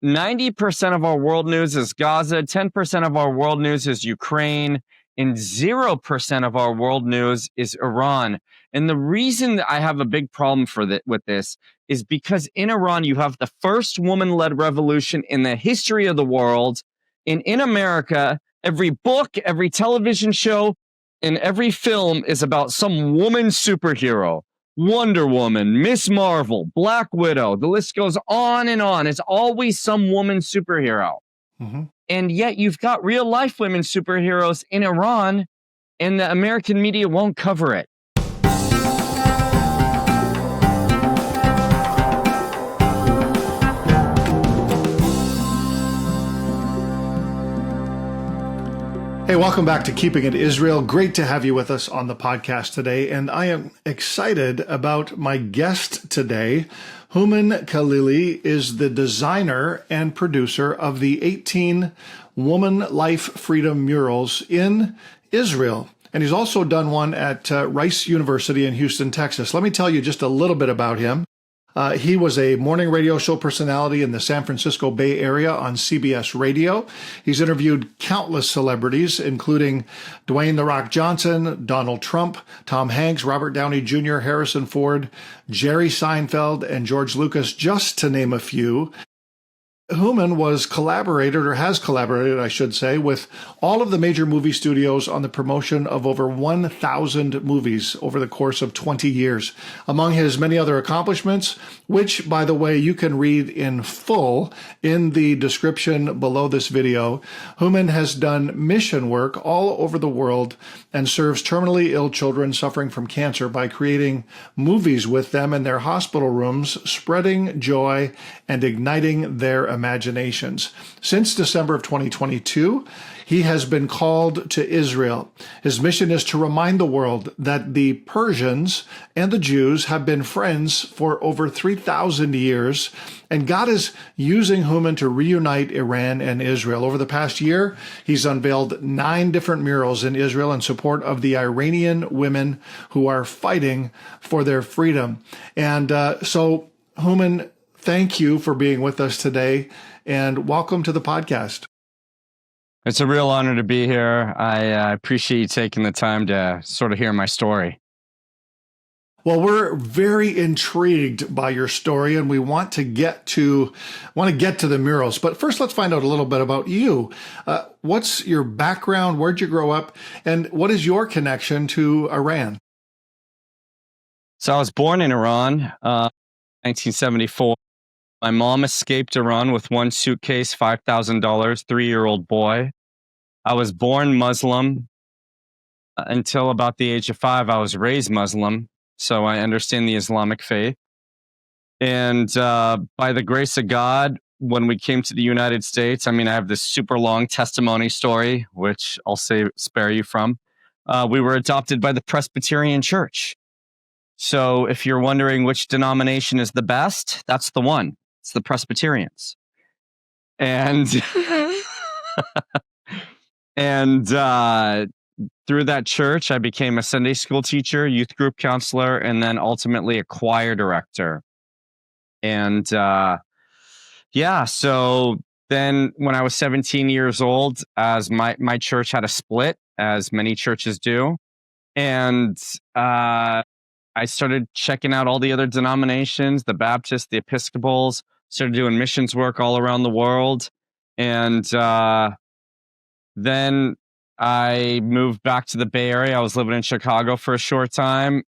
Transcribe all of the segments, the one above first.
90% of our world news is Gaza, 10% of our world news is Ukraine, and 0% of our world news is Iran. And the reason that I have a big problem with this is because in Iran, you have the first woman-led revolution in the history of the world. And in America, every book, every television show, and every film is about some woman superhero. Wonder Woman, Miss Marvel, Black Widow, the list goes on and on. It's always some woman superhero. Mm-hmm. And yet you've got real life women superheroes in Iran, and the American media won't cover it. Hey, welcome back to Keeping It Israel. Great to have you with us on the podcast today. And I am excited about my guest today. Hooman Khalili is the designer and producer of the 18 Woman Life Freedom murals in Israel. And he's also done one at Rice University in Houston, Texas. Let me tell you just a little bit about him. He was a morning radio show personality in the San Francisco Bay Area on CBS Radio. He's interviewed countless celebrities, including Dwayne The Rock Johnson, Donald Trump, Tom Hanks, Robert Downey Jr., Harrison Ford, Jerry Seinfeld, and George Lucas, just to name a few. Hooman has collaborated, I should say, with all of the major movie studios on the promotion of over 1,000 movies over the course of 20 years. Among his many other accomplishments, which, by the way, you can read in full in the description below this video, Hooman has done mission work all over the world and serves terminally ill children suffering from cancer by creating movies with them in their hospital rooms, spreading joy and igniting their imaginations. Since December of 2022, he has been called to Israel. His mission is to remind the world that the Persians and the Jews have been friends for over 3,000 years, and God is using Hooman to reunite Iran and Israel. Over the past year, he's unveiled 9 different murals in Israel in support of the Iranian women who are fighting for their freedom. And so, Hooman, thank you for being with us today, and welcome to the podcast. It's a real honor to be here. I appreciate you taking the time to sort of hear my story. Well, we're very intrigued by your story, and we want to get to the murals. But first, let's find out a little bit about you. What's your background? Where'd you grow up? And what is your connection to Iran? So I was born in Iran, 1974. My mom escaped Iran with one suitcase, $5,000, 3-year-old boy. I was born Muslim. Until about the age of 5, I was raised Muslim, so I understand the Islamic faith. And by the grace of God, when we came to the United States, I have this super long testimony story, which I'll spare you from. We were adopted by the Presbyterian Church. So if you're wondering which denomination is the best, that's the one. It's the Presbyterians. And through that church, I became a Sunday school teacher, youth group counselor, and then ultimately a choir director. And so then when I was 17 years old, as my church had a split, as many churches do, and I started checking out all the other denominations, the Baptists, the Episcopals, started doing missions work all around the world. And then I moved back to the Bay Area. I was living in Chicago for a short time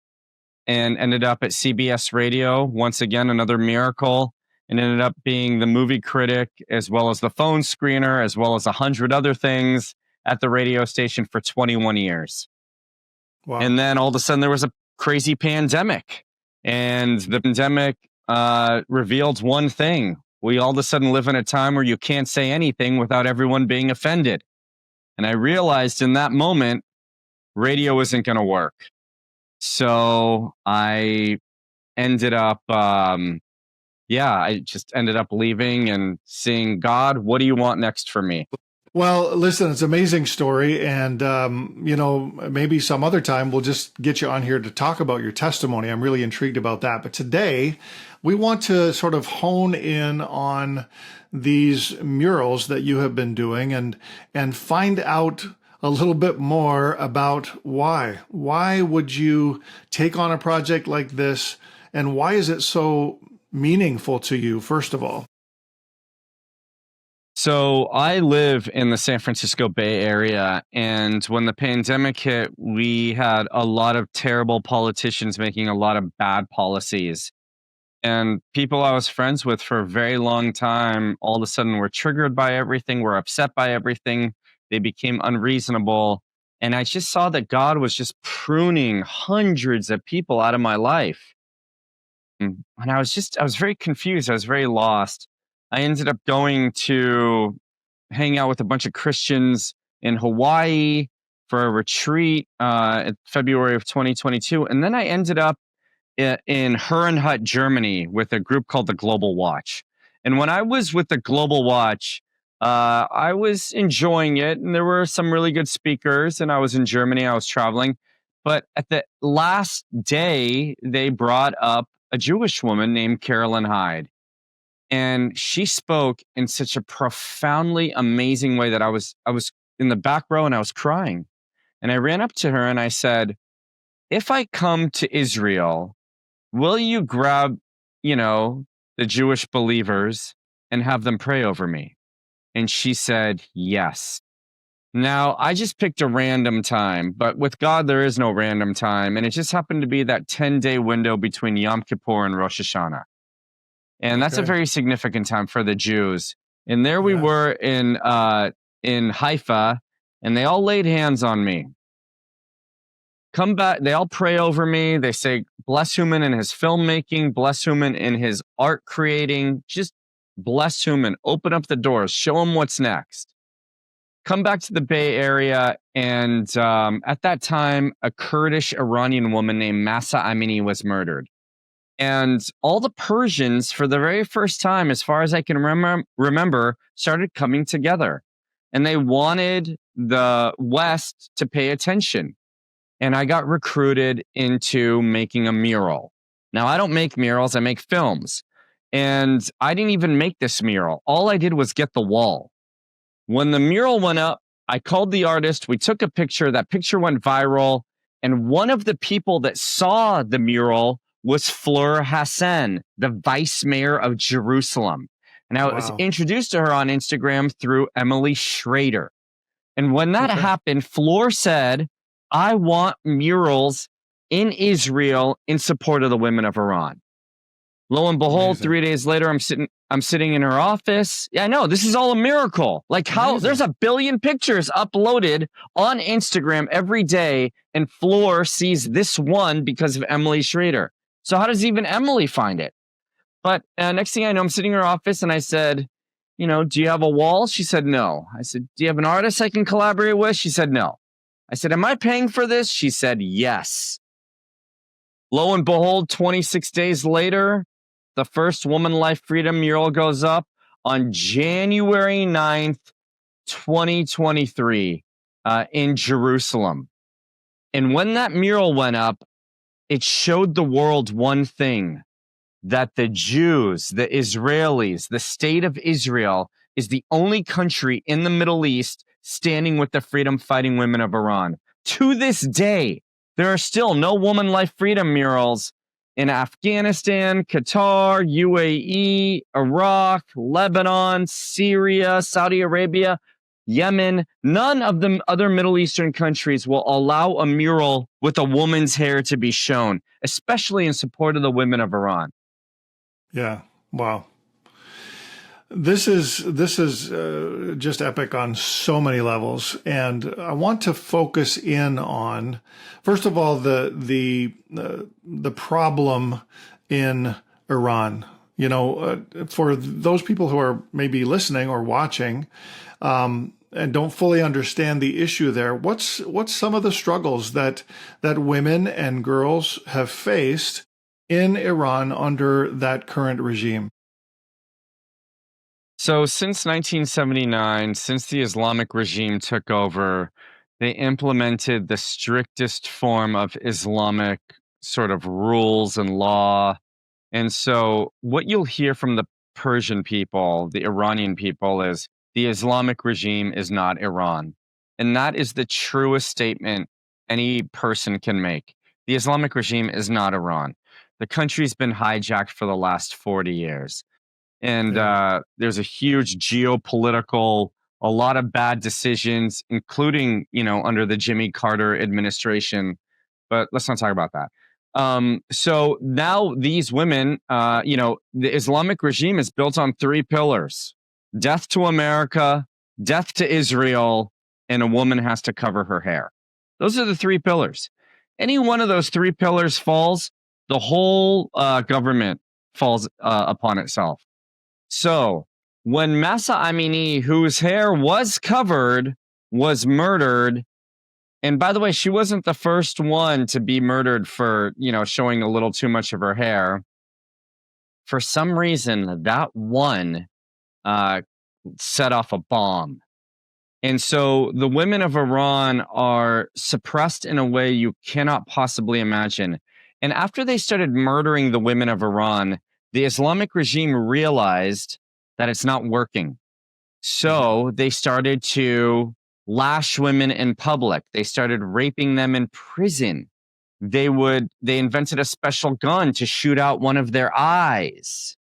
and ended up at CBS Radio. Once again, another miracle, and ended up being the movie critic, as well as the phone screener, as well as 100 other things at the radio station for 21 years. Wow. And then all of a sudden there was a crazy pandemic, and the pandemic revealed one thing. We all of a sudden live in a time where you can't say anything without everyone being offended. And I realized in that moment, radio isn't going to work. So I ended up, I just ended up leaving and saying, God, what do you want next for me? Well, listen, it's an amazing story. And, maybe some other time we'll just get you on here to talk about your testimony. I'm really intrigued about that. But today we want to sort of hone in on these murals that you have been doing and find out a little bit more about why. Why would you take on a project like this? And why is it so meaningful to you, first of all? So I live in the San Francisco Bay Area, and when the pandemic hit, we had a lot of terrible politicians making a lot of bad policies. And people I was friends with for a very long time, all of a sudden were triggered by everything, were upset by everything. They became unreasonable. And I just saw that God was just pruning hundreds of people out of my life. And I was very confused. I was very lost. I ended up going to hang out with a bunch of Christians in Hawaii for a retreat in February of 2022. And then I ended up in Herrenhut, Germany with a group called the Global Watch. And when I was with the Global Watch, I was enjoying it. And there were some really good speakers. And I was in Germany. I was traveling. But at the last day, they brought up a Jewish woman named Carolyn Hyde. And she spoke in such a profoundly amazing way that I was in the back row and I was crying. And I ran up to her and I said, if I come to Israel, will you grab, the Jewish believers and have them pray over me? And she said, yes. Now, I just picked a random time, but with God, there is no random time. And it just happened to be that 10-day window between Yom Kippur and Rosh Hashanah. And that's a very significant time for the Jews. And there we were in Haifa, and they all laid hands on me. Come back, they all pray over me. They say, bless Hooman in his filmmaking, bless Hooman in his art creating. Just bless Hooman, open up the doors, show him what's next. Come back to the Bay Area, and at that time, a Kurdish Iranian woman named Mahsa Amini was murdered. And all the Persians, for the very first time, as far as I can remember, started coming together. And they wanted the West to pay attention. And I got recruited into making a mural. Now, I don't make murals, I make films. And I didn't even make this mural. All I did was get the wall. When the mural went up, I called the artist. We took a picture. That picture went viral. And one of the people that saw the mural was Fleur Hassan, the vice mayor of Jerusalem. And I was introduced to her on Instagram through Emily Schrader. And when that happened, Fleur said, I want murals in Israel in support of the women of Iran. Lo and behold, 3 days later, I'm sitting in her office. Yeah, I know, this is all a miracle. Like how there's a billion pictures uploaded on Instagram every day, and Fleur sees this one because of Emily Schrader. So how does even Emily find it? But next thing I know, I'm sitting in her office and I said, do you have a wall? She said, no. I said, do you have an artist I can collaborate with? She said, no. I said, am I paying for this? She said, yes. Lo and behold, 26 days later, the first Woman Life Freedom mural goes up on January 9th, 2023 in Jerusalem. And when that mural went up, it showed the world one thing, that the Jews, the Israelis, the state of Israel is the only country in the Middle East standing with the freedom-fighting women of Iran. To this day, there are still no Woman Life Freedom murals in Afghanistan, Qatar, UAE, Iraq, Lebanon, Syria, Saudi Arabia, Yemen. None of the other Middle Eastern countries will allow a mural with a woman's hair to be shown, especially in support of the women of Iran. Yeah. Wow. This is just epic on so many levels, and I want to focus in on, first of all, the problem in Iran. For those people who are maybe listening or watching, and don't fully understand the issue there, what's some of the struggles that women and girls have faced in Iran under that current regime? So since 1979, since the Islamic regime took over, they implemented the strictest form of Islamic sort of rules and law. And so what you'll hear from the Persian people, the Iranian people, is the Islamic regime is not Iran. And that is the truest statement any person can make. The Islamic regime is not Iran. The country's been hijacked for the last 40 years. And Yeah. there's a huge geopolitical, a lot of bad decisions, including, under the Jimmy Carter administration. But let's not talk about that. So now these women, the Islamic regime is built on three pillars: death to America, death to Israel, and a woman has to cover her hair. Those are the three pillars. Any one of those three pillars falls, the whole government falls upon itself. So when Masa Amini, whose hair was covered, was murdered, and by the way, she wasn't the first one to be murdered for, showing a little too much of her hair. For some reason, that one set off a bomb. And so the women of Iran are suppressed in a way you cannot possibly imagine. And after they started murdering the women of Iran, the Islamic regime realized that it's not working. So they started to lash women in public. They started raping them in prison. They invented a special gun to shoot out one of their eyes.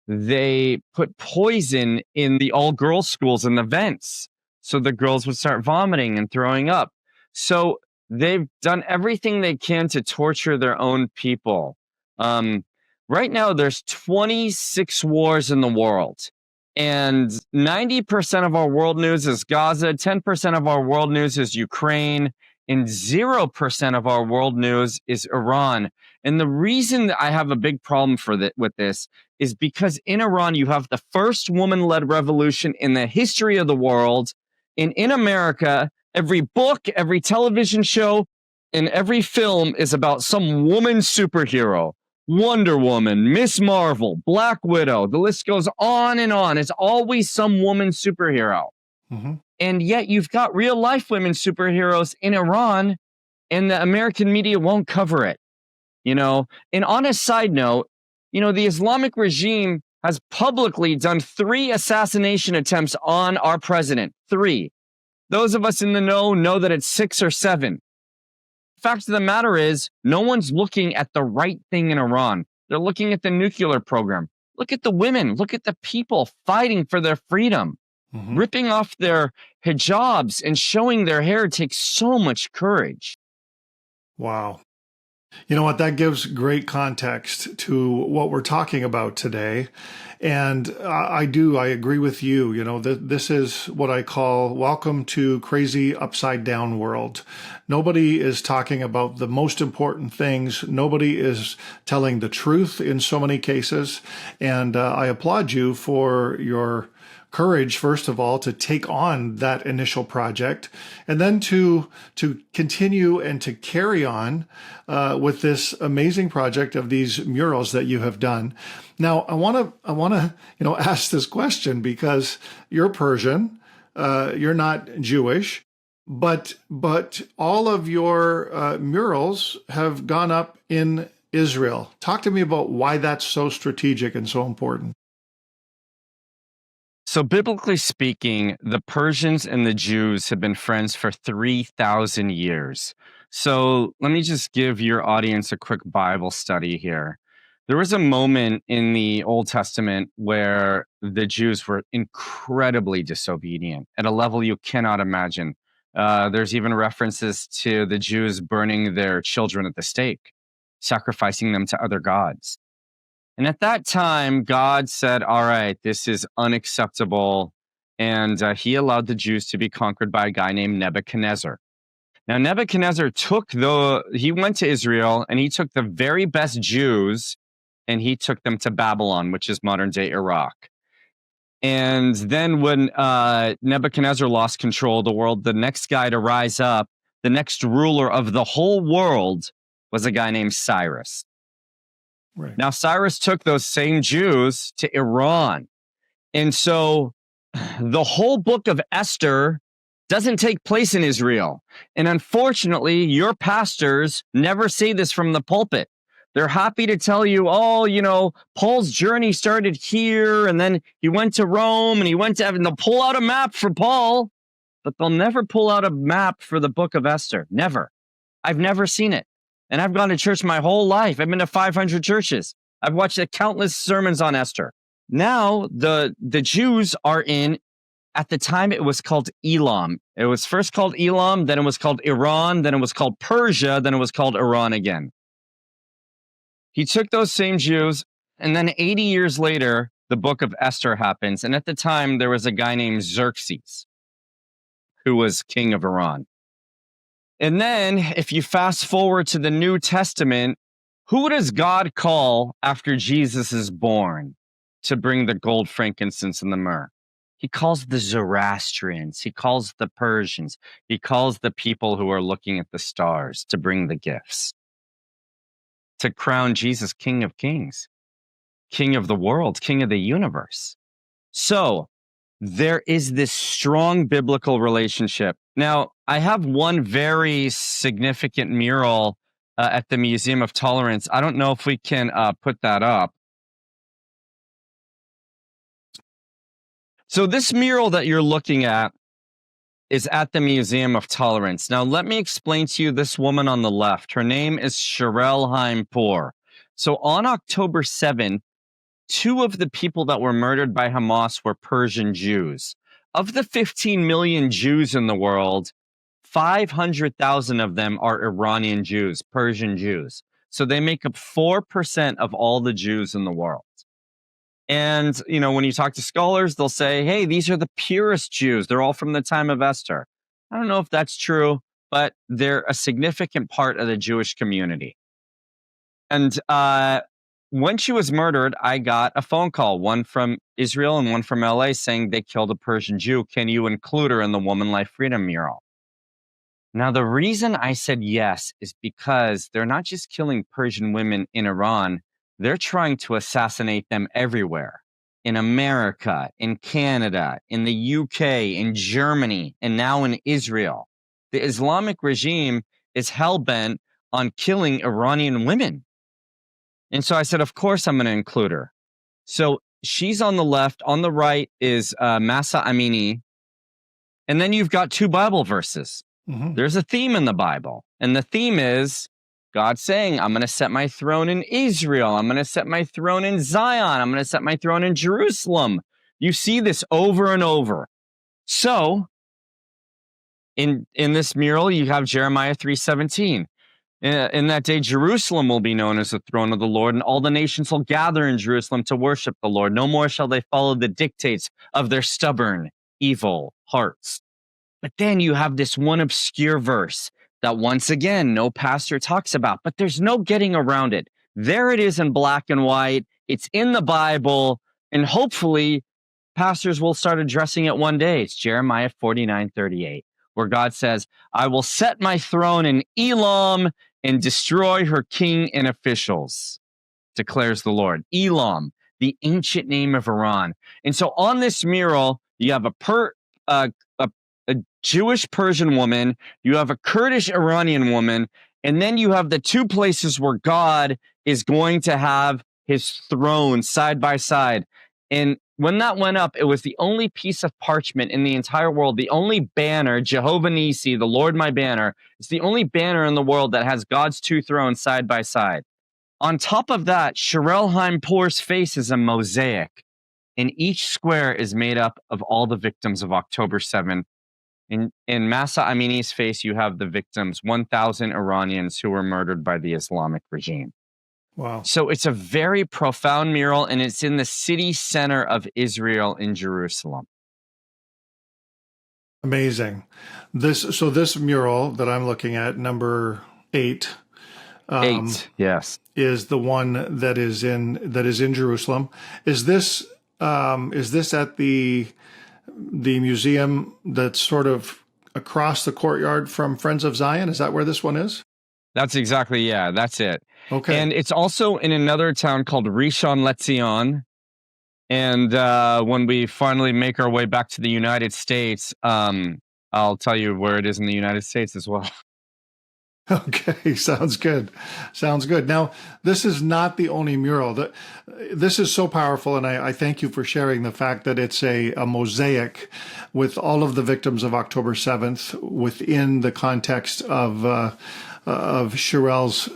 They put poison in the all-girls schools in the vents, so the girls would start vomiting and throwing up. So they've done everything they can to torture their own people. Right now, there's 26 wars in the world, and 90% of our world news is Gaza, 10% of our world news is Ukraine, and 0% of our world news is Iran. And the reason that I have a big problem with this is because in Iran, you have the first woman-led revolution in the history of the world. And in America, every book, every television show, and every film is about some woman superhero. Wonder Woman, Miss Marvel, Black Widow, the list goes on and on. It's always some woman superhero. Mm-hmm. And yet you've got real life women superheroes in Iran, and the American media won't cover it. And on a side note, the Islamic regime has publicly done 3 assassination attempts on our president. 3. Those of us in the know that it's 6 or 7. Fact of the matter is, no one's looking at the right thing in Iran. They're looking at the nuclear program. Look at the women. Look at the people fighting for their freedom. Mm-hmm. Ripping off their hijabs and showing their hair takes so much courage. Wow. You know what? That gives great context to what we're talking about today. And I agree with you. This is what I call welcome to crazy upside down world. Nobody is talking about the most important things. Nobody is telling the truth in so many cases. And I applaud you for your courage, first of all, to take on that initial project, and then to continue and to carry on with this amazing project of these murals that you have done. Now, I want to ask this question because you're Persian, you're not Jewish, but all of your murals have gone up in Israel. Talk to me about why that's so strategic and so important. So biblically speaking, the Persians and the Jews have been friends for 3,000 years. So let me just give your audience a quick Bible study here. There was a moment in the Old Testament where the Jews were incredibly disobedient at a level you cannot imagine. There's even references to the Jews burning their children at the stake, sacrificing them to other gods. And at that time, God said, all right, this is unacceptable. And he allowed the Jews to be conquered by a guy named Nebuchadnezzar. Now, Nebuchadnezzar he went to Israel and he took the very best Jews and he took them to Babylon, which is modern day Iraq. And then when Nebuchadnezzar lost control of the world, the next guy to rise up, the next ruler of the whole world, was a guy named Cyrus. Right. Now, Cyrus took those same Jews to Iran, And so the whole book of Esther doesn't take place in Israel. And unfortunately, your pastors never say this from the pulpit. They're happy to tell you, oh, you know, Paul's journey started here, and then he went to Rome, and he went to heaven. They'll pull out a map for Paul, but they'll never pull out a map for the book of Esther. Never. I've never seen it. And I've gone to church my whole life. I've been to 500 churches. I've watched countless sermons on Esther. Now, the Jews are in, at the time it was called Elam. It was first called Elam, then it was called Iran, then it was called Persia, then it was called Iran again. He took those same Jews, and then 80 years later, the book of Esther happens. And at the time, there was a guy named Xerxes, who was king of Iran. And then, if you fast forward to the New Testament, who does God call after Jesus is born to bring the gold, frankincense, and the myrrh? He calls the Zoroastrians. He calls the Persians. He calls the people who are looking at the stars to bring the gifts, to crown Jesus King of Kings, King of the world, King of the universe. So there is this strong biblical relationship. Now, I have one very significant mural at the Museum of Tolerance. I don't know if we can put that up. So this mural that you're looking at is at the Museum of Tolerance. Now, let me explain to you this woman on the left. Her name is Sherelle Haimpour. So on October 7th, 2 of the people that were murdered by Hamas were Persian Jews. Of the 15 million Jews in the world, 500,000 of them are Iranian Jews, Persian Jews. So they make up 4% of all the Jews in the world. And, you know, when you talk to scholars, they'll say, hey, these are the purest Jews. They're all from the time of Esther. I don't know if that's true, but they're a significant part of the Jewish community. And when she was murdered, I got a phone call, one from Israel and one from LA, saying they killed a Persian Jew. Can you include her in the Woman Life Freedom mural? Now, the reason I said yes is because they're not just killing Persian women in Iran. They're trying to assassinate them everywhere. In America, in Canada, in the UK, in Germany, and now in Israel. The Islamic regime is hell-bent on killing Iranian women. And so I said, of course I'm going to include her. So she's on the left. On the right is Mahsa Amini. And then you've got 2 Bible verses. Mm-hmm. There's a theme in the Bible. And the theme is God saying, I'm going to set my throne in Israel. I'm going to set my throne in Zion. I'm going to set my throne in Jerusalem. You see this over and over. So in this mural, you have Jeremiah 3:17. In that day, Jerusalem will be known as the throne of the Lord, and all the nations will gather in Jerusalem to worship the Lord. No more shall they follow the dictates of their stubborn, evil hearts. But then you have this one obscure verse that once again, no pastor talks about, but there's no getting around it. There it is in black and white. It's in the Bible, and hopefully pastors will start addressing it one day. It's Jeremiah 49:38, where God says, I will set my throne in Elam and destroy her king and officials, declares the Lord. Elam, the ancient name of Iran. And so on this mural, you have a Jewish Persian woman, you have a Kurdish Iranian woman, and then you have the 2 places where God is going to have his throne side by side. And when that went up, it was the only piece of parchment in the entire world, the only banner, Jehovah Nissi, the Lord my banner. It's the only banner in the world that has God's 2 thrones side by side. On top of that, Sherelle Haimpour's face is a mosaic, and each square is made up of all the victims of October 7th. In Mahsa Amini's face, you have the victims, 1,000 Iranians who were murdered by the Islamic regime. Wow. So it's a very profound mural, and it's in the city center of Israel in Jerusalem. Amazing. This mural that I'm looking at, number 8, yes, is the one that is in Jerusalem. Is this at the museum that's sort of across the courtyard from Friends of Zion? Is that where this one is? That's exactly, yeah, that's it. Okay. And it's also in another town called Rishon LeZion. And when we finally make our way back to the United States, I'll tell you where it is in the United States as well. Okay, sounds good. Sounds good. Now, this is not the only mural. This is so powerful, and I thank you for sharing the fact that it's a mosaic with all of the victims of October 7th within the context of Sherelle's,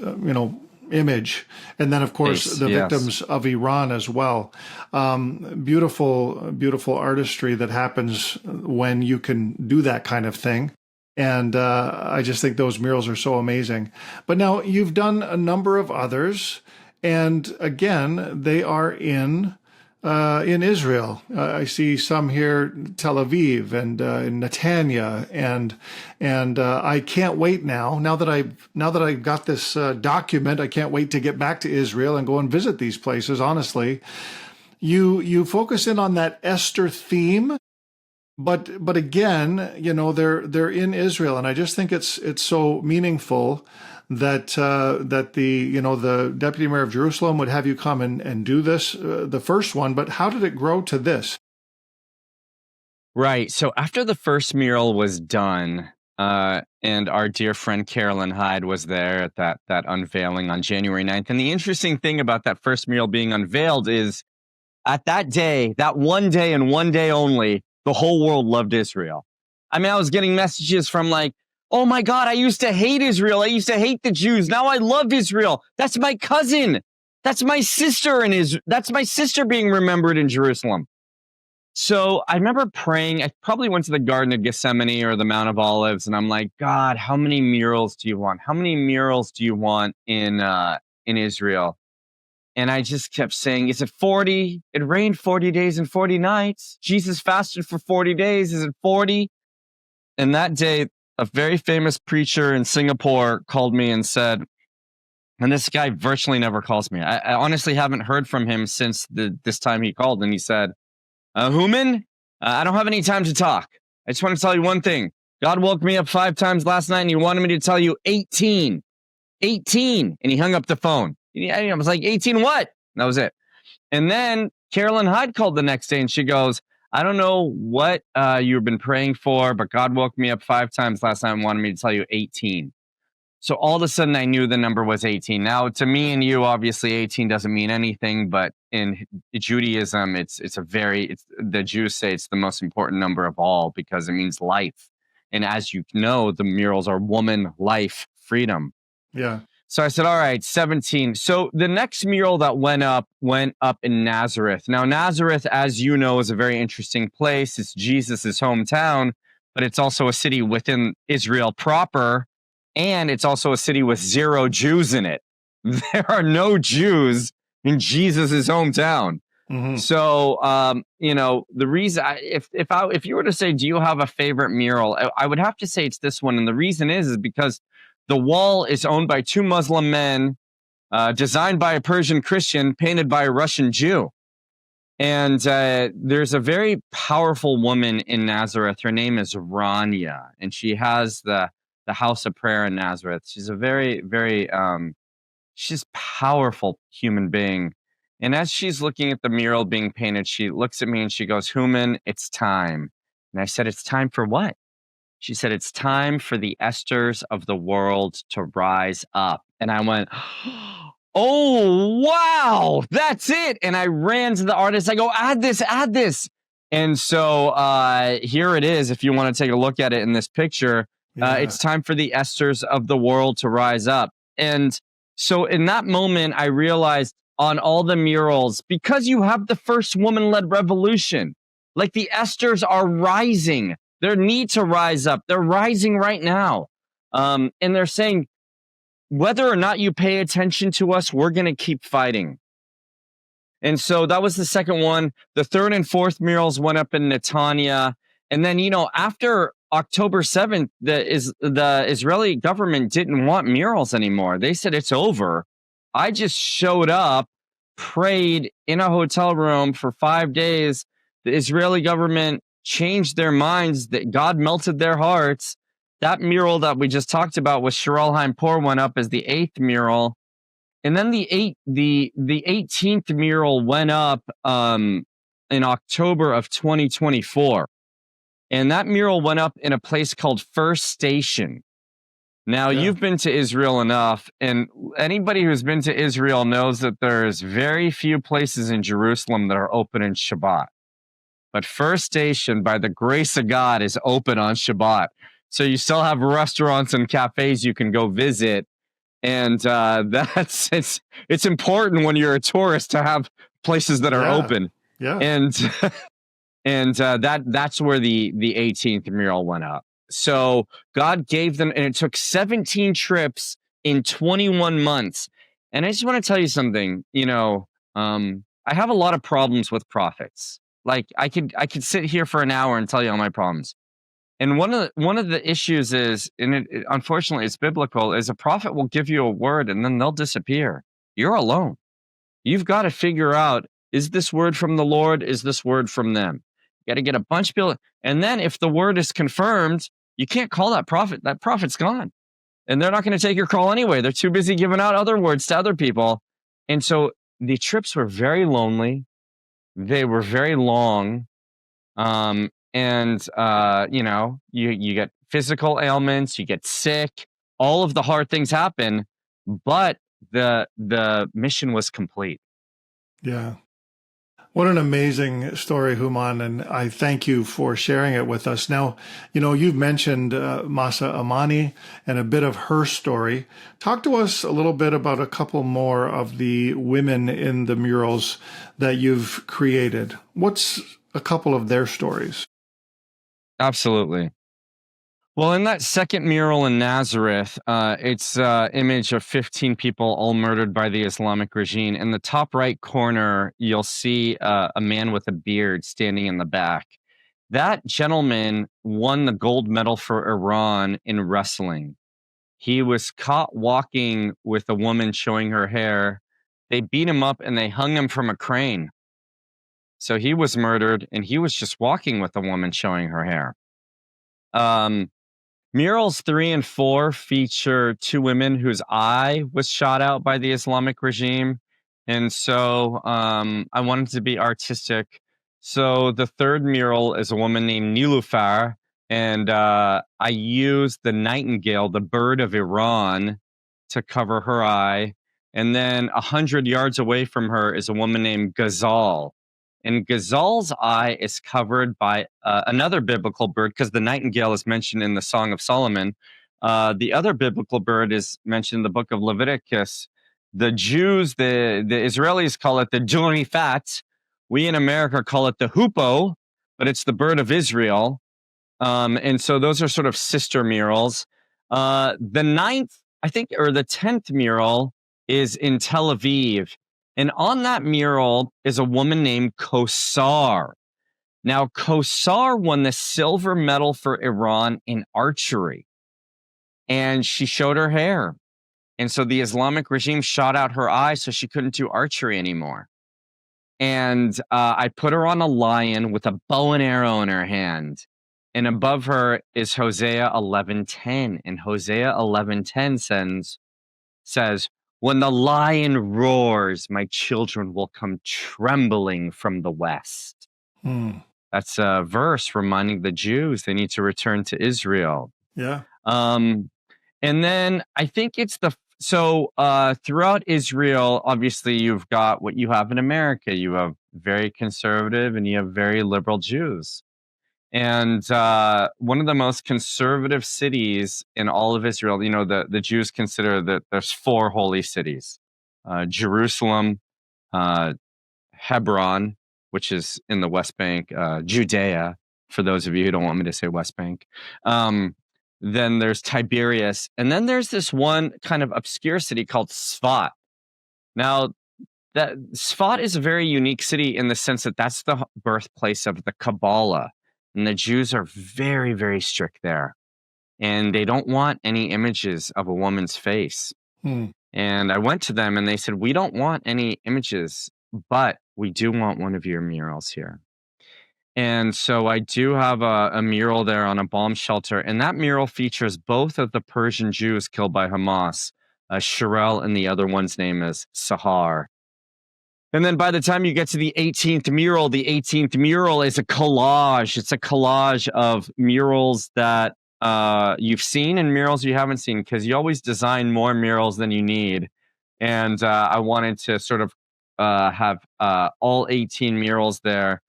image, and then of course the victims of Iran as well. Beautiful, beautiful artistry that happens when you can do that kind of thing. And I just think those murals are so amazing. But now you've done a number of others, and again, they are in Israel. I see some here, Tel Aviv and in Netanya, and I can't wait now. Now that I've got this document, I can't wait to get back to Israel and go and visit these places. Honestly, you focus in on that Esther theme. But again, they're in Israel, and I just think it's so meaningful that the deputy mayor of Jerusalem would have you come and do this, the first one. But how did it grow to this? Right. So after the first mural was done, and our dear friend Carolyn Hyde was there at that unveiling on January 9th. And the interesting thing about that first mural being unveiled is at that day, that one day and one day only, the whole world loved Israel. I mean, I was getting messages from like, oh my God, I used to hate Israel. I used to hate the Jews. Now I love Israel. That's my cousin. That's my sister that's my sister being remembered in Jerusalem. So I remember praying. I probably went to the Garden of Gethsemane or the Mount of Olives, and I'm like, God, how many murals do you want? How many murals do you want in Israel? And I just kept saying, is it 40? It rained 40 days and 40 nights. Jesus fasted for 40 days. Is it 40? And that day, a very famous preacher in Singapore called me and said, and this guy virtually never calls me. I honestly haven't heard from him since this time he called. And he said, Hooman, I don't have any time to talk. I just want to tell you one thing. God woke me up 5 times last night and he wanted me to tell you 18. 18. And he hung up the phone. I was like, 18 what? And that was it. And then Carolyn Hyde called the next day and she goes, I don't know what you've been praying for, but God woke me up 5 times last night and wanted me to tell you 18. So all of a sudden I knew the number was 18. Now to me and you, obviously 18 doesn't mean anything, but in Judaism, the Jews say it's the most important number of all because it means life. And as you know, the murals are woman, life, freedom. Yeah. So I said, all right, 17. So the next mural that went up in Nazareth. Now, Nazareth, as you know, is a very interesting place. It's Jesus's hometown, but it's also a city within Israel proper. And it's also a city with 0 Jews in it. There are no Jews in Jesus's hometown. Mm-hmm. So, the reason, if you were to say, do you have a favorite mural? I would have to say it's this one. And the reason is because the wall is owned by 2 Muslim men, designed by a Persian Christian, painted by a Russian Jew. And there's a very powerful woman in Nazareth. Her name is Rania, and she has the House of Prayer in Nazareth. She's a very, very, she's powerful human being. And as she's looking at the mural being painted, she looks at me and she goes, Hooman, it's time. And I said, it's time for what? She said, it's time for the Esthers of the world to rise up. And I went, oh, wow, that's it. And I ran to the artist. I go, add this. And so here it is. If you want to take a look at it in this picture, it's time for the Esthers of the world to rise up. And so in that moment, I realized on all the murals, because you have the first woman-led revolution, like the Esthers are rising. They need to rise up. They're rising right now. And they're saying, whether or not you pay attention to us, we're going to keep fighting. And so that was the second one. The third and fourth murals went up in Netanya. And then, after October 7th, the Israeli government didn't want murals anymore. They said it's over. I just showed up, prayed in a hotel room for 5 days. The Israeli government changed their minds, that God melted their hearts. That mural that we just talked about with Sherelle Haimpour went up as the 8th mural. And then the 18th mural went up in October of 2024. And that mural went up in a place called First Station. Now, you've been to Israel enough, and anybody who's been to Israel knows that there's very few places in Jerusalem that are open in Shabbat. But First Station, by the grace of God, is open on Shabbat. So you still have restaurants and cafes you can go visit. And it's important when you're a tourist to have places that are open. Yeah. And that's where the 18th mural went up. So God gave them, and it took 17 trips in 21 months. And I just want to tell you something, I have a lot of problems with prophets. Like I could sit here for an hour and tell you all my problems. And one of the issues is, and unfortunately it's biblical, is a prophet will give you a word and then they'll disappear. You're alone. You've got to figure out, is this word from the Lord? Is this word from them? You got to get a bunch of people. And then if the word is confirmed, you can't call that prophet. That prophet's gone. And they're not going to take your call anyway. They're too busy giving out other words to other people. And so the trips were very lonely. They were very long. You get physical ailments, you get sick, all of the hard things happen, but the mission was complete. Yeah. What an amazing story, Hooman, and I thank you for sharing it with us. Now, you've mentioned Mahsa Amini and a bit of her story. Talk to us a little bit about a couple more of the women in the murals that you've created. What's a couple of their stories? Absolutely. Well, in that second mural in Nazareth, it's an image of 15 people all murdered by the Islamic regime. In the top right corner, you'll see a man with a beard standing in the back. That gentleman won the gold medal for Iran in wrestling. He was caught walking with a woman showing her hair. They beat him up and they hung him from a crane. So he was murdered and he was just walking with a woman showing her hair. Murals 3 and 4 feature two women whose eye was shot out by the Islamic regime. And so I wanted to be artistic. So the third mural is a woman named Nilufar. And I used the nightingale, the bird of Iran, to cover her eye. And then 100 yards away from her is a woman named Ghazal. And Ghazal's eye is covered by another biblical bird, because the nightingale is mentioned in the Song of Solomon. The other biblical bird is mentioned in the book of Leviticus. The Jews, the Israelis call it the Jonifat. We in America call it the hoopoe, but it's the bird of Israel. And so those are sort of sister murals. The 9th, I think, or the 10th mural is in Tel Aviv. And on that mural is a woman named Kosar. Now, Kosar won the silver medal for Iran in archery. And she showed her hair. And so the Islamic regime shot out her eye so she couldn't do archery anymore. And I put her on a lion with a bow and arrow in her hand. And above her is Hosea 11:10. And Hosea 11:10 says, "When the lion roars, my children will come trembling from the west." That's a verse reminding the Jews they need to return to Israel. Yeah. And then I think it's throughout Israel, obviously you've got what you have in America. You have very conservative and you have very liberal Jews. And one of the most conservative cities in all of Israel, the Jews consider that there's 4 holy cities: Jerusalem, Hebron, which is in the West Bank, Judea, for those of you who don't want me to say West Bank. Then there's Tiberias. And then there's this one kind of obscure city called Sfat. Now, that Sfat is a very unique city in the sense that that's the birthplace of the Kabbalah. And the Jews are very, very strict there. And they don't want any images of a woman's face. And I went to them and they said, "We don't want any images, but we do want one of your murals here." And so I do have a mural there on a bomb shelter. And that mural features both of the Persian Jews killed by Hamas, Sharel, and the other one's name is Sahar. And then by the time you get to the 18th mural is a collage. It's a collage of murals that you've seen and murals you haven't seen, because you always design more murals than you need. And I wanted to sort of have all 18 murals there.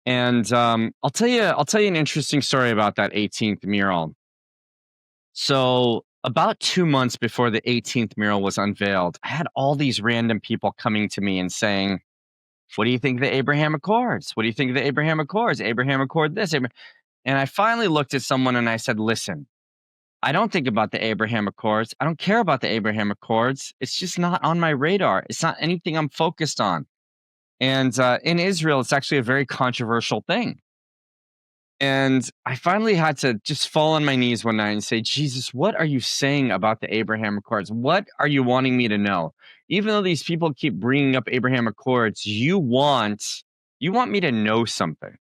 And I'll tell you an interesting story about that 18th mural. So about 2 months before the 18th mural was unveiled, I had all these random people coming to me and saying, what do you think of the Abraham Accords? What do you think of the Abraham Accords? Abraham Accord this. And I finally looked at someone and I said, listen, I don't think about the Abraham Accords. I don't care about the Abraham Accords. It's just not on my radar. It's not anything I'm focused on. And in Israel, it's actually a very controversial thing. And I finally had to just fall on my knees one night and say, Jesus, what are you saying about the Abraham Accords? What are you wanting me to know? Even though these people keep bringing up Abraham Accords, you want me to know something.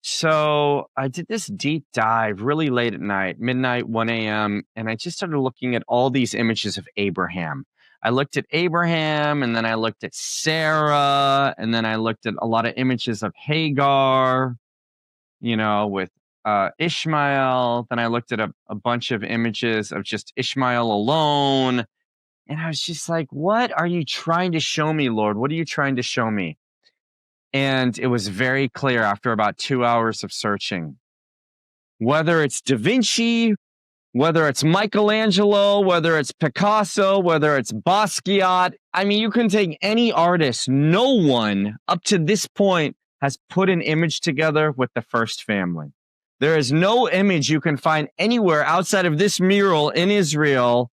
So I did this deep dive really late at night, midnight, 1 a.m., and I just started looking at all these images of Abraham. I looked at Abraham, and then I looked at Sarah, and then I looked at a lot of images of Hagar, with Ishmael. Then I looked at a bunch of images of just Ishmael alone. And I was just like, what are you trying to show me, Lord? What are you trying to show me? And it was very clear after about 2 hours of searching. Whether it's Da Vinci, whether it's Michelangelo, whether it's Picasso, whether it's Basquiat. I mean, you can take any artist. No one up to this point has put an image together with the first family. There is no image you can find anywhere outside of this mural in Israel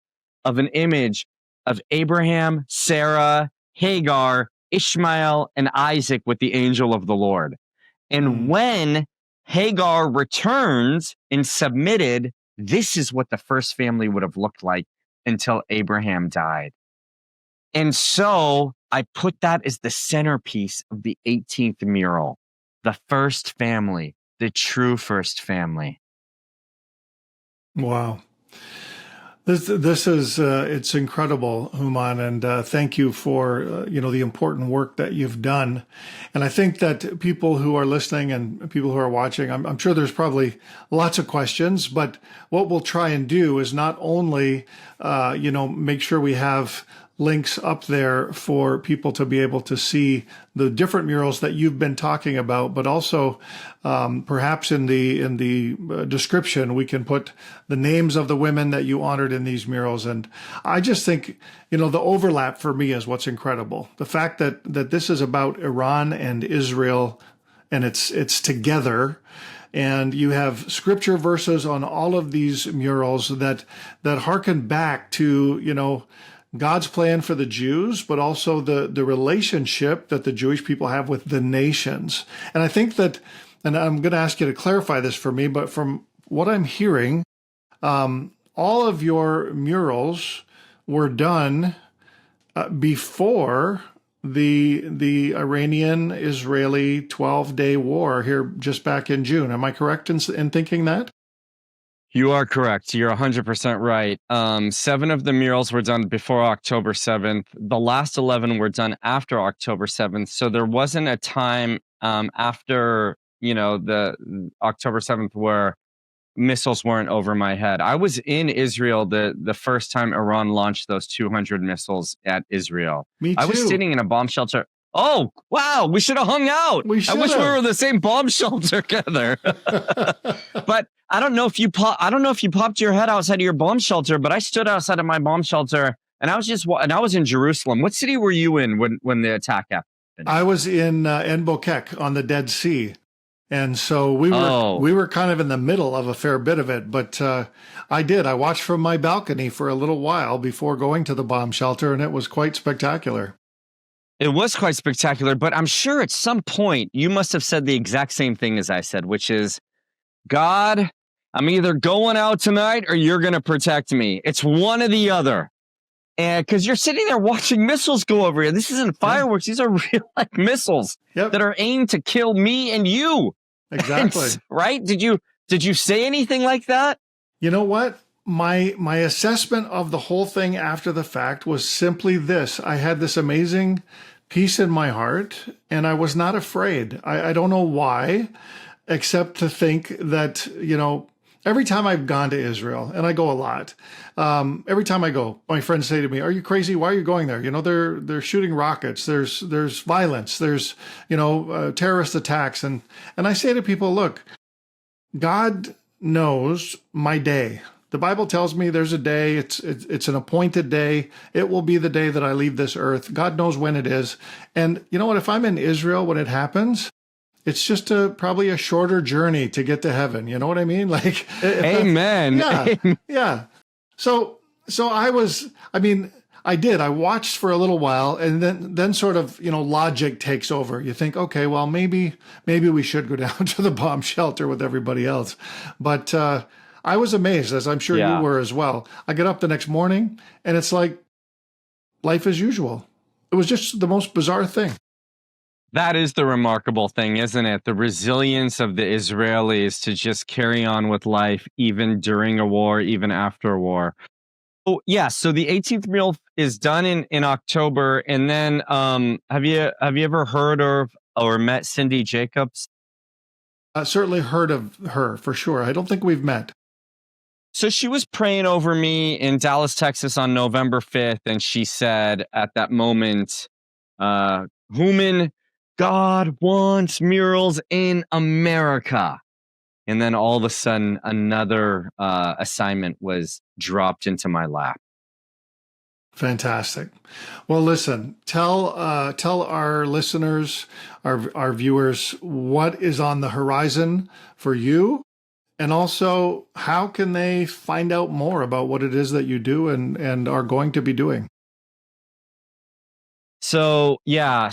of an image of Abraham, Sarah, Hagar, Ishmael, and Isaac with the angel of the Lord. And when Hagar returned and submitted, this is what the first family would have looked like until Abraham died. And so I put that as the centerpiece of the 18th mural, the first family, the true first family. Wow. This is it's incredible, Hooman, and thank you for the important work that you've done. And I think that people who are listening and people who are watching, I'm sure there's probably lots of questions, but what we'll try and do is not only make sure we have links up there for people to be able to see the different murals that you've been talking about, but also perhaps in the description we can put the names of the women that you honored in these murals. And I just think the overlap for me is what's incredible. The fact that this is about Iran and Israel, and it's together. And you have scripture verses on all of these murals that harken back to God's plan for the Jews, but also the relationship that the Jewish people have with the nations. And I think that, and I'm going to ask you to clarify this for me, but from what I'm hearing, all of your murals were done before the Iranian-Israeli 12-day war here just back in June. Am I correct in thinking that? You are correct. You're 100% right. 7 of the murals were done before October 7th. The last 11 were done after October 7th. So there wasn't a time after, the October 7th where missiles weren't over my head. I was in Israel the first time Iran launched those 200 missiles at Israel. Me too. I was sitting in a bomb shelter. Oh, wow. We should have hung out. I wish we were in the same bomb shelter together. But I don't know if you popped your head outside of your bomb shelter, but I stood outside of my bomb shelter and I was in Jerusalem. What city were you in when the attack happened? I was in En Bokek on the Dead Sea. And so we were kind of in the middle of a fair bit of it, but I watched from my balcony for a little while before going to the bomb shelter, and it was quite spectacular. It was quite spectacular, but I'm sure at some point you must have said the exact same thing as I said, which is, God, I'm either going out tonight or you're going to protect me. It's one or the other. And because you're sitting there watching missiles go over here. This isn't fireworks. These are real missiles that are aimed to kill me and you. Exactly. Right? Did you say anything like that? You know what? My assessment of the whole thing after the fact was simply this. I had this amazing peace in my heart, and I was not afraid. I don't know why, except to think that, every time I've gone to Israel, and I go a lot, every time I go, my friends say to me, "Are you crazy? Why are you going there? They're shooting rockets. There's violence. There's terrorist attacks." And I say to people, look, God knows my day. The Bible tells me there's a day. It's an appointed day. It will be the day that I leave this earth. God knows when it is. And you know what? If I'm in Israel when it happens, it's just probably a shorter journey to get to heaven. You know what I mean? Like, amen. Yeah, yeah. So I did. I watched for a little while, and then sort of, logic takes over. You think, okay, well, maybe we should go down to the bomb shelter with everybody else. But I was amazed, as I'm sure you were as well. I get up the next morning, and it's like life as usual. It was just the most bizarre thing. That is the remarkable thing, isn't it? The resilience of the Israelis to just carry on with life, even during a war, even after a war. Oh, yeah. So the 18th mural is done in October. And then have you ever heard of or met Cindy Jacobs? Certainly heard of her, for sure. I don't think we've met. So she was praying over me in Dallas, Texas on November 5th. And she said at that moment, Hooman, God wants murals in America. And then all of a sudden, another assignment was dropped into my lap. Fantastic. Well, listen, tell our listeners, our viewers, what is on the horizon for you, and also how can they find out more about what it is that you do and are going to be doing. So, yeah.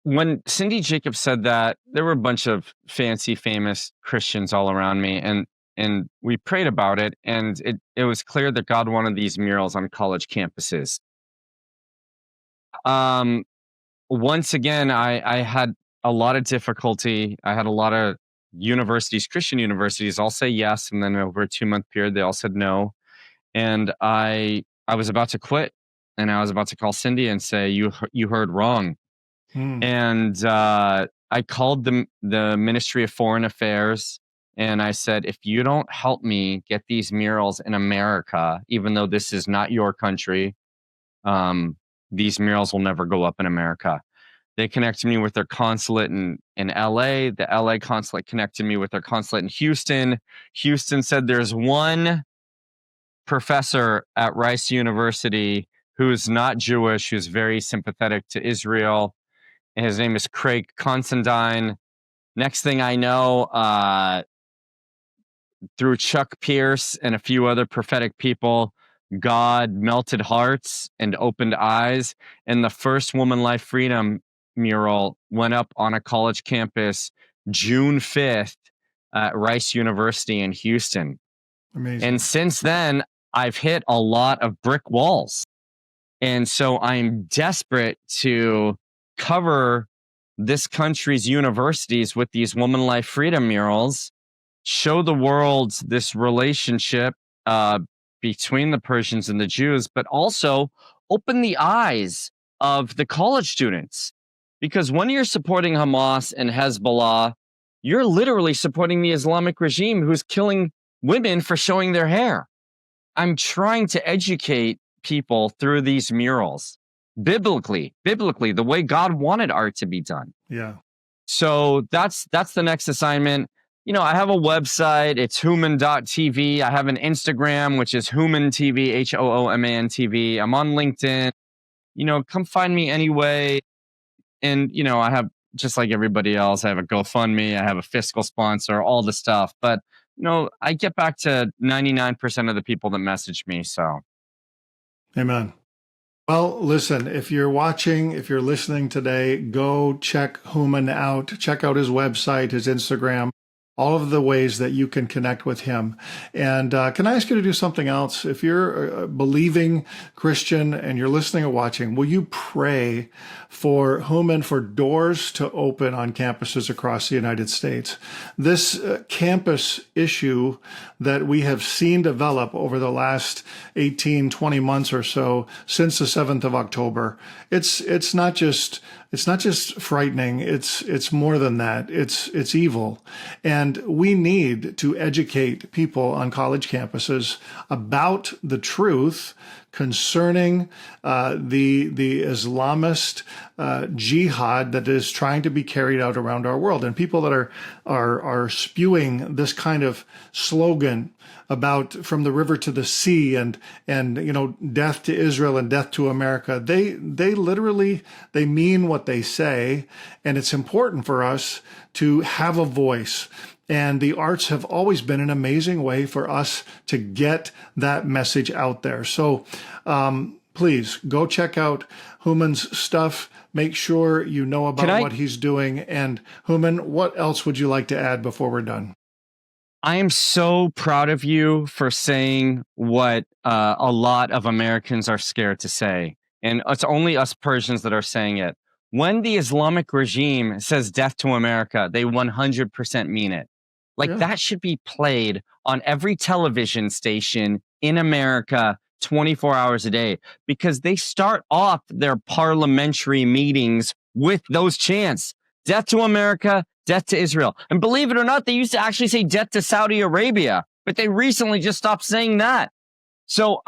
When Cindy Jacobs said that, there were a bunch of fancy, famous Christians all around me, and we prayed about it, and it was clear that God wanted these murals on college campuses. Once again, I had a lot of difficulty. I had a lot of universities, Christian universities, all say yes, and then over a 2-month period, they all said no. And I was about to quit, and I was about to call Cindy and say, "You heard wrong." And I called the Ministry of Foreign Affairs, and I said, if you don't help me get these murals in America, even though this is not your country, these murals will never go up in America. They connected me with their consulate in LA. The LA consulate connected me with their consulate in Houston. Houston said there's one professor at Rice University who's not Jewish, who's very sympathetic to Israel. And his name is Craig Considine. Next thing I know, through Chuck Pierce and a few other prophetic people, God melted hearts and opened eyes. And the first Woman Life Freedom mural went up on a college campus June 5th at Rice University in Houston. Amazing. And since then, I've hit a lot of brick walls. And so I'm desperate to cover this country's universities with these Woman Life Freedom murals, show the world this relationship between the Persians and the Jews, but also open the eyes of the college students. Because when you're supporting Hamas and Hezbollah, you're literally supporting the Islamic regime who's killing women for showing their hair. I'm trying to educate people through these murals. Biblically, the way God wanted art to be done. Yeah. So that's the next assignment. I have a website. It's Hooman.tv. I have an Instagram, which is Hooman TV, Hooman TV. I'm on LinkedIn. Come find me anyway. And, I have, just like everybody else, I have a GoFundMe. I have a fiscal sponsor, all the stuff. But, I get back to 99% of the people that message me. So. Amen. Well, listen, if you're watching, if you're listening today, go check Hooman out. Check out his website, his Instagram, all of the ways that you can connect with him. And can I ask you to do something else? If you're a believing Christian and you're listening or watching, will you pray for Hooman for doors to open on campuses across the United States? This campus issue that we have seen develop over the last 18, 20 months or so since the 7th of October, it's not just It's not just frightening. It's more than that. It's evil. And we need to educate people on college campuses about the truth concerning the Islamist jihad that is trying to be carried out around our world, and people that are spewing this kind of slogan about from the river to the sea and death to Israel and death to America. They literally mean what they say, and it's important for us to have a voice. And the arts have always been an amazing way for us to get that message out there. So please go check out Hooman's stuff. Make sure you know about what he's doing. And Hooman, what else would you like to add before we're done? I am so proud of you for saying what a lot of Americans are scared to say. And it's only us Persians that are saying it. When the Islamic regime says death to America, they 100% mean it. That should be played on every television station in America 24 hours a day, because they start off their parliamentary meetings with those chants. Death to America, death to Israel. And believe it or not, they used to actually say death to Saudi Arabia, but they recently just stopped saying that. So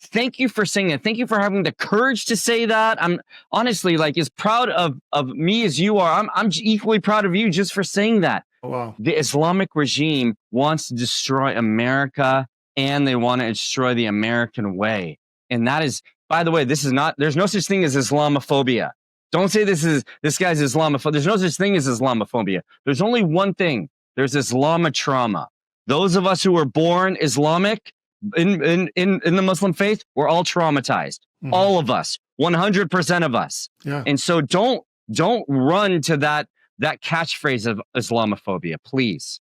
thank you for saying it. Thank you for having the courage to say that. I'm honestly as proud of me as you are. I'm equally proud of you just for saying that. Oh, wow. The Islamic regime wants to destroy America, and they want to destroy the American way. And that is, by the way, there's no such thing as Islamophobia. Don't say this guy's Islamophobia. There's no such thing as Islamophobia. There's only one thing. There's Islamotrauma. Those of us who were born Islamic in the Muslim faith, we're all traumatized. Mm-hmm. All of us, 100% of us. Yeah. And so don't run to that catchphrase of Islamophobia, please.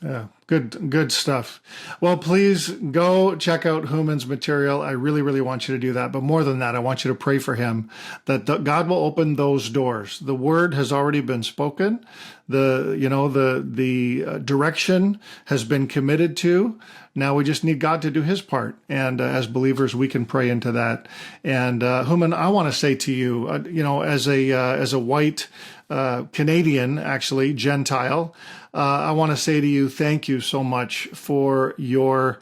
Yeah, good stuff. Well, please go check out Hooman's material. I really, really want you to do that. But more than that, I want you to pray for him that God will open those doors. The word has already been spoken. The direction has been committed to. Now we just need God to do his part. And as believers, we can pray into that. And Hooman, I want to say to you, as a white Canadian, actually, Gentile, I want to say to you, thank you so much for your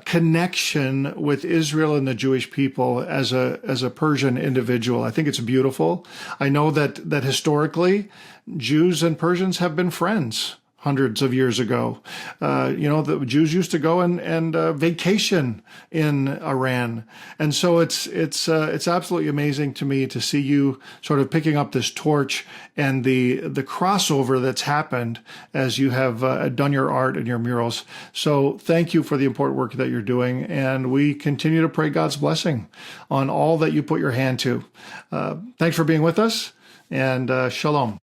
connection with Israel and the Jewish people as a Persian individual. I think it's beautiful. I know that historically, Jews and Persians have been friends hundreds of years ago. The Jews used to go and vacation in Iran. And so it's absolutely amazing to me to see you sort of picking up this torch and the crossover that's happened as you have done your art and your murals. So thank you for the important work that you're doing. And we continue to pray God's blessing on all that you put your hand to. Thanks for being with us, and shalom.